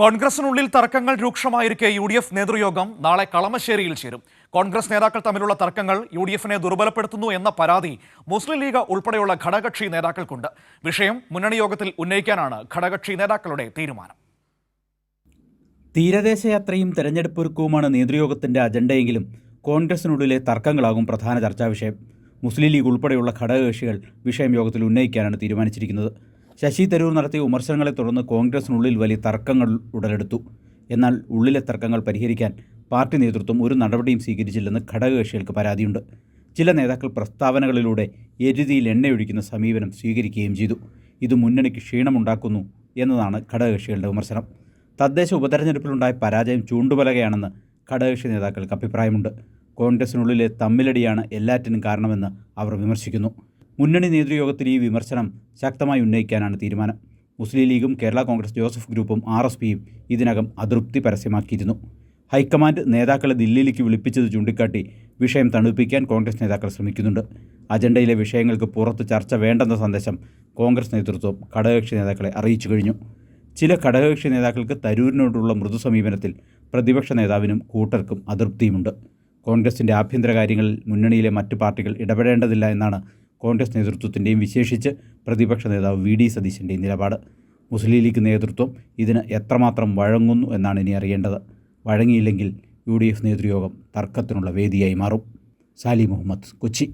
കോൺഗ്രസിനുള്ളിൽ തർക്കങ്ങൾ രൂക്ഷമായിരിക്കെ UDF നേതൃയോഗം നാളെ കളമശ്ശേരിയിൽ ചേരും. കോൺഗ്രസ് നേതാക്കൾ തമ്മിലുള്ള തർക്കങ്ങൾ UDFനെ ദുർബലപ്പെടുത്തുന്നു എന്ന പരാതി മുസ്ലിം ലീഗ് ഉൾപ്പെടെയുള്ള ഘടകകക്ഷി നേതാക്കൾക്കുണ്ട്. വിഷയം മുന്നണി യോഗത്തിൽ ഉന്നയിക്കാനാണ് ഘടകകക്ഷി നേതാക്കളുടെ തീരുമാനം. തീരദേശ യാത്രയും തെരഞ്ഞെടുപ്പൊരുക്കവുമാണ് നേതൃയോഗത്തിന്റെ അജണ്ടയെങ്കിലും കോൺഗ്രസിനുള്ളിലെ തർക്കങ്ങളാകും പ്രധാന ചർച്ചാ വിഷയം. മുസ്ലിം ലീഗ് ഉൾപ്പെടെയുള്ള ഘടകകക്ഷികൾ വിഷയം യോഗത്തിൽ ഉന്നയിക്കാനാണ് തീരുമാനിച്ചിരിക്കുന്നത്. ശശി തരൂർ നടത്തിയ വിമർശനങ്ങളെ തുടർന്ന് കോൺഗ്രസിനുള്ളിൽ വലിയ തർക്കങ്ങൾ ഉടലെടുത്തു. എന്നാൽ ഉള്ളിലെ തർക്കങ്ങൾ പരിഹരിക്കാൻ പാർട്ടി നേതൃത്വം ഒരു നടപടിയും സ്വീകരിച്ചില്ലെന്ന് ഘടകകക്ഷികൾക്ക് പരാതിയുണ്ട്. ചില നേതാക്കൾ പ്രസ്താവനകളിലൂടെ എരുതിയിൽ എണ്ണയൊഴിക്കുന്ന സമീപനം സ്വീകരിക്കുകയും ചെയ്തു. ഇത് മുന്നണിക്ക് ക്ഷീണമുണ്ടാക്കുന്നു എന്നതാണ് ഘടകകക്ഷികളുടെ വിമർശനം. തദ്ദേശ ഉപതെരഞ്ഞെടുപ്പിലുണ്ടായ പരാജയം ചൂണ്ടുപലകയാണെന്ന് ഘടകകക്ഷി നേതാക്കൾക്ക് അഭിപ്രായമുണ്ട്. കോൺഗ്രസിനുള്ളിലെ തമ്മിലടിയാണ് എല്ലാറ്റിനും കാരണമെന്ന് അവർ വിമർശിക്കുന്നു. മുന്നണി നേതൃയോഗത്തിൽ ഈ വിമർശനം ശക്തമായി ഉന്നയിക്കാനാണ് തീരുമാനം. മുസ്ലിം ലീഗും കേരള കോൺഗ്രസ് ജോസഫ് ഗ്രൂപ്പും RSPയും ഇതിനകം അതൃപ്തി പരസ്യമാക്കിയിരുന്നു. ഹൈക്കമാൻഡ് നേതാക്കളെ ദില്ലിയിലേക്ക് വിളിപ്പിച്ചത് ചൂണ്ടിക്കാട്ടി വിഷയം തണുപ്പിക്കാൻ കോൺഗ്രസ് നേതാക്കൾ ശ്രമിക്കുന്നുണ്ട്. അജണ്ടയിലെ വിഷയങ്ങൾക്ക് പുറത്ത് ചർച്ച വേണ്ടെന്ന സന്ദേശം കോൺഗ്രസ് നേതൃത്വം ഘടകകക്ഷി നേതാക്കളെ അറിയിച്ചു കഴിഞ്ഞു. ചില ഘടകകക്ഷി നേതാക്കൾക്ക് തരൂരിനോടുള്ള മൃദു സമീപനത്തിൽ പ്രതിപക്ഷ നേതാവിനും കൂട്ടർക്കും അതൃപ്തിയുമുണ്ട്. കോൺഗ്രസിൻ്റെ ആഭ്യന്തര കാര്യങ്ങളിൽ മുന്നണിയിലെ മറ്റു പാർട്ടികൾ ഇടപെടേണ്ടതില്ല എന്നാണ് കോൺഗ്രസ് നേതൃത്വത്തിൻ്റെയും വിശേഷിച്ച് പ്രതിപക്ഷ നേതാവ് VD സതീശൻ്റെയും നിലപാട്. മുസ്ലിം ലീഗ് നേതൃത്വം ഇതിന് എത്രമാത്രം വഴങ്ങുന്നു എന്നാണ് ഇനി അറിയേണ്ടത്. വഴങ്ങിയില്ലെങ്കിൽ UDF നേതൃയോഗം തർക്കത്തിനുള്ള വേദിയായി മാറും. സാലി മുഹമ്മദ്, കൊച്ചി.